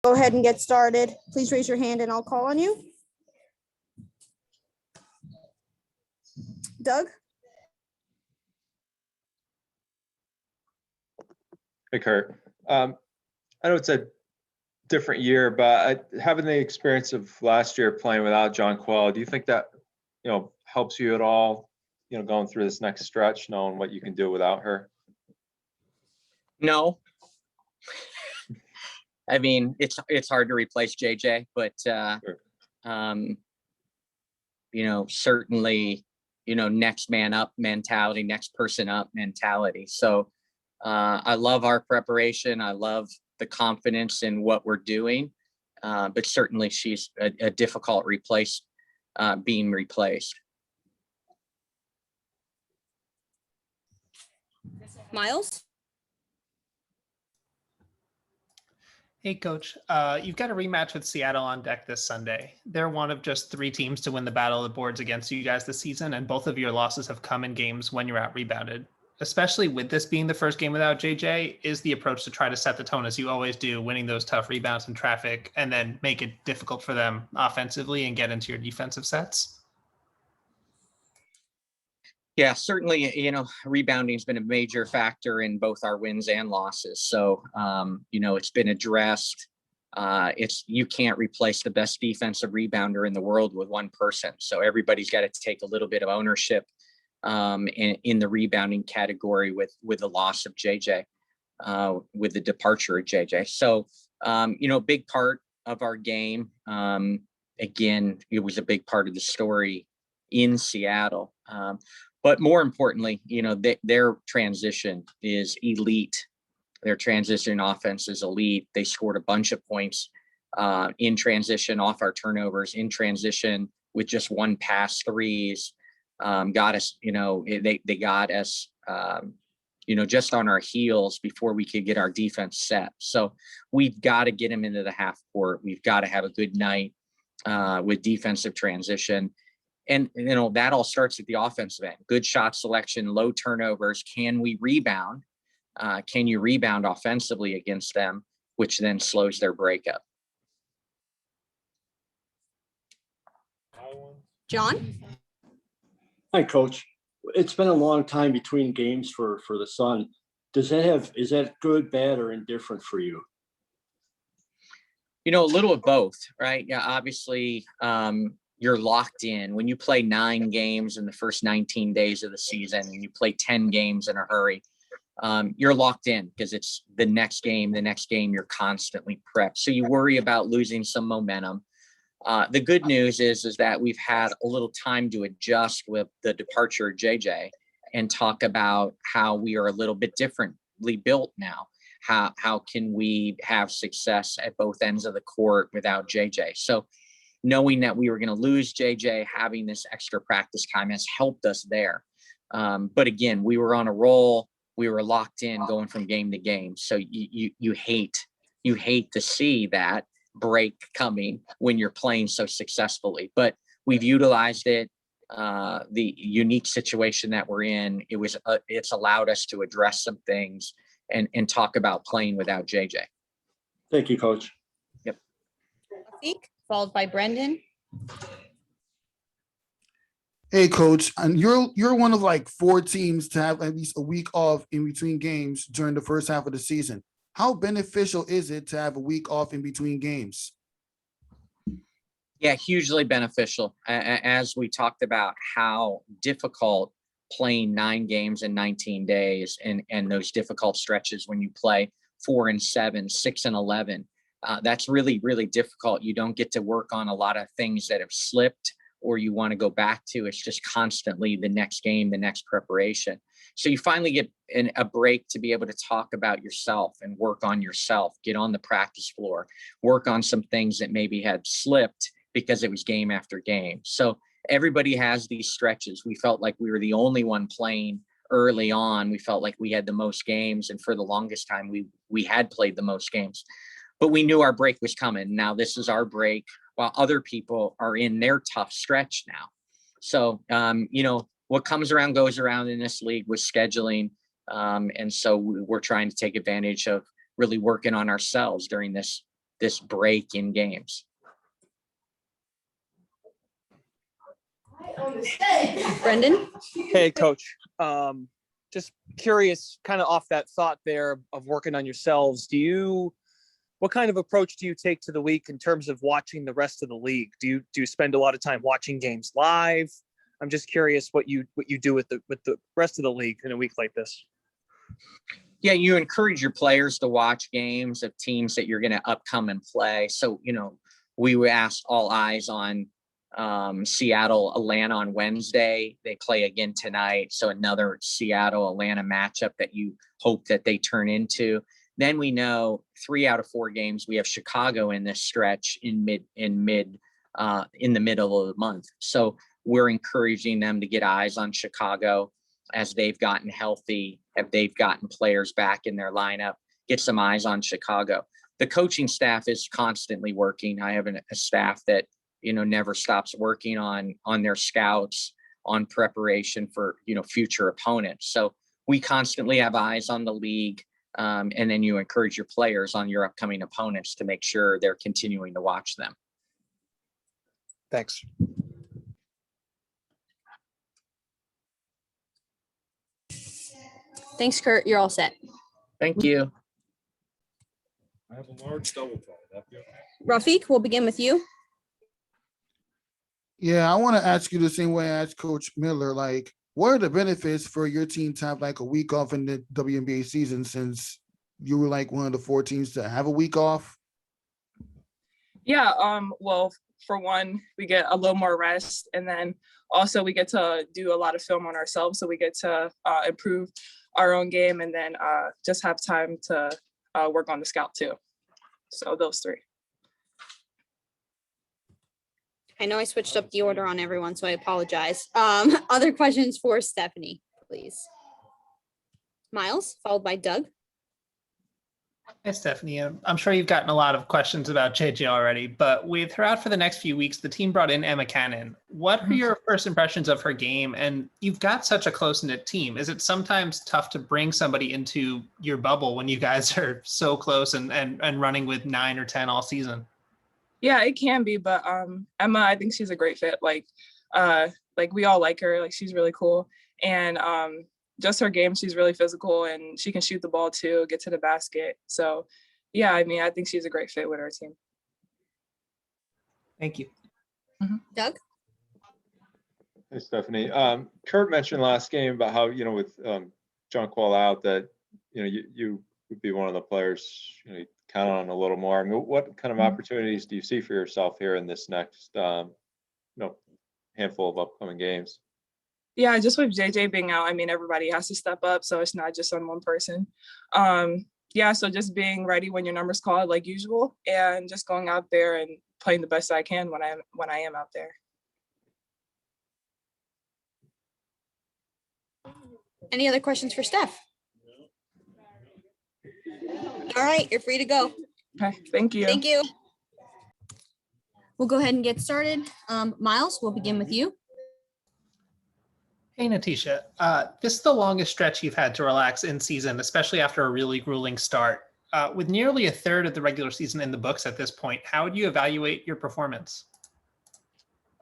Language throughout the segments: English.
Go ahead and get started. Please raise your hand and I'll call on you. Doug? Hey, Kurt. I know it's a different year, but having the experience of last year playing without John Quell, do you think that, helps you at all, going through this next stretch, knowing what you can do without her? No. I mean, it's hard to replace JJ, but Sure. Certainly, next man up mentality, next person up mentality. So I love our preparation. I love the confidence in what we're doing, but certainly she's a difficult being replaced. Miles? Hey, Coach. You've got a rematch with Seattle on deck this Sunday. They're one of just 3 teams to win the battle of the boards against you guys this season, and both of your losses have come in games when you're out-rebounded. Especially with this being the first game without JJ, is the approach to try to set the tone as you always do, winning those tough rebounds in traffic, and then make it difficult for them offensively and get into your defensive sets? Yeah, certainly, rebounding has been a major factor in both our wins and losses. So, it's been addressed. You can't replace the best defensive rebounder in the world with one person. So everybody's got to take a little bit of ownership in the rebounding category with the loss of JJ, with the departure of JJ. So, big part of our game. Again, it was a big part of the story in Seattle. But more importantly, their transition is elite. Their transition offense is elite. They scored a bunch of points in transition off our turnovers, in transition with just one pass threes. Got us, they got us, just on our heels before we could get our defense set. So we've got to get them into the half court. We've got to have a good night with defensive transition. And, that all starts at the offensive end. Good shot selection, low turnovers. Can we rebound? Can you rebound offensively against them, which then slows their breakup? John? Hi, Coach. It's been a long time between games for the Sun. Is that good, bad, or indifferent for you? A little of both, right? Yeah, obviously, you're locked in. When you play 9 games in the first 19 days of the season and you play 10 games in a hurry, you're locked in because it's the next game, you're constantly prepped. So you worry about losing some momentum. The good news is that we've had a little time to adjust with the departure of JJ and talk about how we are a little bit differently built now. How can we have success at both ends of the court without JJ? So knowing that we were going to lose JJ, having this extra practice time has helped us there. But again, we were on a roll. We were locked in going from game to game. So you hate to see that break coming when you're playing so successfully. But we've utilized it. The unique situation that we're in, it's allowed us to address some things and talk about playing without JJ. Thank you, Coach. Yep. Followed by Brendan. Hey, Coach, and you're one of like 4 teams to have at least a week off in between games during the first half of the season. How beneficial is it to have a week off in between games? Yeah, hugely beneficial. As we talked about how difficult playing 9 games in 19 days and those difficult stretches when you play 4 and 7, 6 and 11. That's really, really difficult. You don't get to work on a lot of things that have slipped or you want to go back to. It's just constantly the next game, the next preparation. So you finally get a break to be able to talk about yourself and work on yourself, get on the practice floor, work on some things that maybe had slipped because it was game after game. So everybody has these stretches. We felt like we were the only one playing early on. We felt like we had the most games. And for the longest time, we had played the most games. But we knew our break was coming. Now this is our break while other people are in their tough stretch now. So, what comes around goes around in this league with scheduling. And so we're trying to take advantage of really working on ourselves during this this break in games. Brendan? Hey, Coach. Just curious, kind of off that thought there of working on yourselves. What kind of approach do you take to the week in terms of watching the rest of the league? Do you spend a lot of time watching games live? I'm just curious what you do with the rest of the league in a week like this. Yeah, you encourage your players to watch games of teams that you're going to upcome and play. So, we were asked all eyes on Seattle, Atlanta on Wednesday. They play again tonight. So another Seattle, Atlanta matchup that you hope that they turn into. Then we know 3 out of 4 games, we have Chicago in this stretch in the middle of the month. So we're encouraging them to get eyes on Chicago as they've gotten healthy, if they've gotten players back in their lineup, get some eyes on Chicago. The coaching staff is constantly working. I have a staff that, never stops working on their scouts, on preparation for, future opponents. So we constantly have eyes on the league. And then you encourage your players on your upcoming opponents to make sure they're continuing to watch them. Thanks. Thanks, Kurt. You're all set. Thank you. I have a large double tie. That'd be okay. Rafiq, we'll begin with you. Yeah, I want to ask you the same way I asked Coach Miller. Like, what are the benefits for your team to have like a week off in the WNBA season, since you were like one of the 4 teams to have a week off? Yeah, well, for one, we get a little more rest, and then also we get to do a lot of film on ourselves, so we get to improve our own game, and then just have time to work on the scout too. So those 3. I know I switched up the order on everyone, so I apologize. Other questions for Stephanie, please. Miles, followed by Doug. Hey, Stephanie. I'm sure you've gotten a lot of questions about JJ already, but with her out for the next few weeks, the team brought in Emma Cannon. What are your first impressions of her game? And you've got such a close-knit team. Is it sometimes tough to bring somebody into your bubble when you guys are so close and running with 9 or 10 all season? Yeah, it can be, but Emma, I think she's a great fit. Like we all like her. Like, she's really cool, and just her game, she's really physical, and she can shoot the ball too, get to the basket. So, yeah, I mean, I think she's a great fit with our team. Thank you. Doug? Hey, Stephanie. Kurt mentioned last game about how, with John Quall out, that, you would be one of the players, you count on a little more. I mean, what kind of opportunities do you see for yourself here in this next, handful of upcoming games? Yeah, just with JJ being out, I mean, everybody has to step up, so it's not just on one person. Yeah, so just being ready when your number's called, like usual, and just going out there and playing the best I can when I am out there. Any other questions for Steph? All right, you're free to go. Okay, thank you. Thank you. We'll go ahead and get started. Miles, we'll begin with you. Hey, Natisha. This is the longest stretch you've had to relax in season, especially after a really grueling start. With nearly a third of the regular season in the books at this point, how would you evaluate your performance?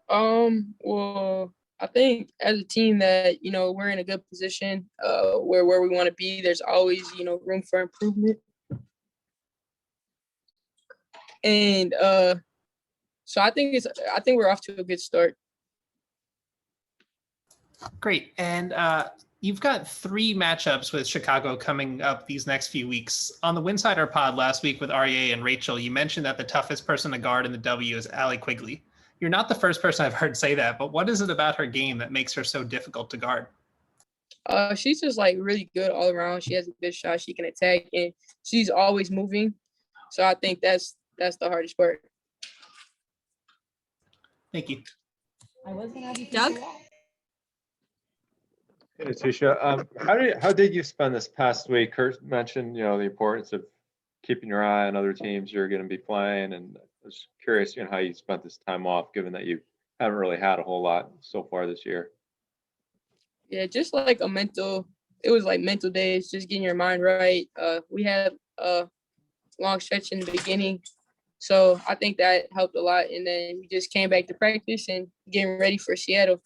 Well, I think as a team that, we're in a good position, where we want to be. There's always, room for improvement. And so I think we're off to a good start. Great. And you've got 3 matchups with Chicago coming up these next few weeks. On the Winsider pod last week with Aryeh and Rachel, you mentioned that the toughest person to guard in the W is Allie Quigley. You're not the first person I've heard say that, but what is it about her game that makes her so difficult to guard? She's just like really good all around. She has a good shot. She can attack, and she's always moving. So I think that's the hardest part. Thank you. Doug? Hey, Natisha, how did you spend this past week? Kurt mentioned, the importance of keeping your eye on other teams you're going to be playing, and I was curious, how you spent this time off, given that you haven't really had a whole lot so far this year. Yeah, just like it was like mental days, just getting your mind right. We had a long stretch in the beginning So I think that helped a lot. And then we just came back to practice and getting ready for Seattle.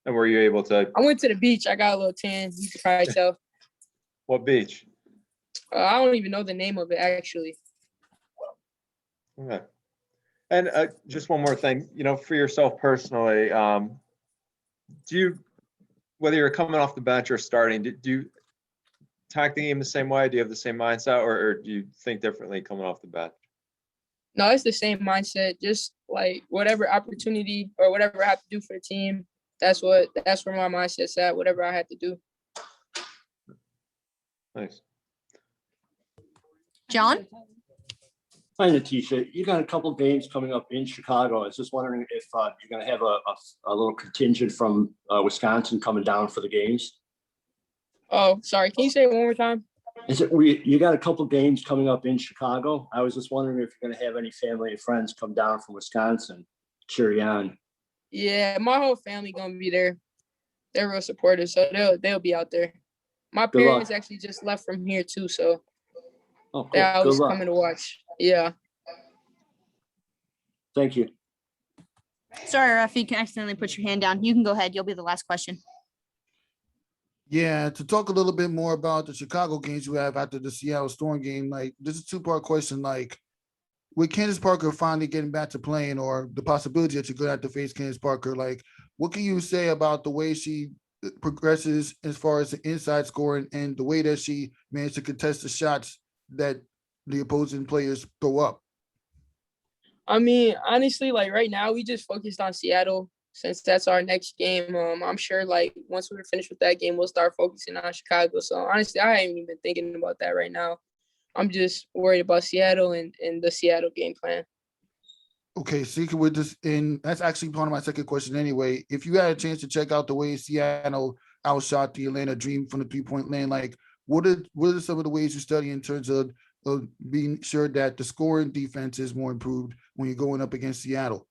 And were you able to, I went to the beach. I got a little tan. You can probably tell. what beach? I don't even know the name of it, actually. Okay. And just one more thing, for yourself personally, do you, whether you're coming off the bench or starting, do you attack the game the same way? Do you have the same mindset, or do you think differently coming off the bench? No, it's the same mindset. Just like whatever opportunity or whatever I have to do for the team, that's where my mindset's at. Whatever I had to do. Nice. John? Hi, Natisha. You got a couple games coming up in Chicago. I was just wondering if you're going to have a little contingent from Wisconsin coming down for the games. Oh, sorry. Can you say it one more time? You got a couple games coming up in Chicago. I was just wondering if you're going to have any family and friends come down from Wisconsin, cheer you on. Yeah, my whole family gonna be there. They're real supportive, so they'll be out there. My Good luck. parents actually just left from here too, so Oh, cool. they're always Good luck. coming to watch. Yeah. Thank you. Sorry, Rafi, you accidentally put your hand down. You can go ahead. You'll be the last question. Yeah, to talk a little bit more about the Chicago games you have after the Seattle Storm game, like this is a two-part question. Like, with Candace Parker finally getting back to playing, or the possibility that you're going to have to face Candace Parker, like, what can you say about the way she progresses as far as the inside scoring and the way that she managed to contest the shots that the opposing players throw up? I mean, honestly, like right now, we just focused on Seattle since that's our next game. I'm sure like once we're finished with that game, we'll start focusing on Chicago. So honestly, I haven't even been thinking about that right now. I'm just worried about Seattle and the Seattle game plan. Okay, so with this, and that's actually part of my second question anyway. If you had a chance to check out the way Seattle outshot the Atlanta Dream from the 3-point lane, like what are some of the ways you study in terms of being sure that the scoring defense is more improved when you're going up against Seattle?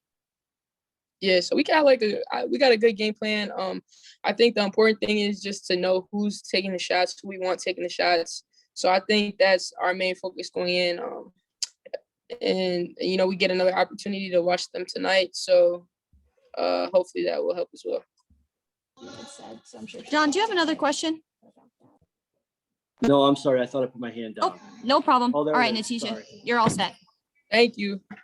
Yeah, so we got a good game plan. I think the important thing is just to know who's taking the shots, who we want taking the shots. So I think that's our main focus going in. And we get another opportunity to watch them tonight. So hopefully that will help as well. John, do you have another question? No, I'm sorry. I thought I put my hand down. Oh, no problem. Oh, there All it right, is. Natisha, Sorry. you're all set. Thank you.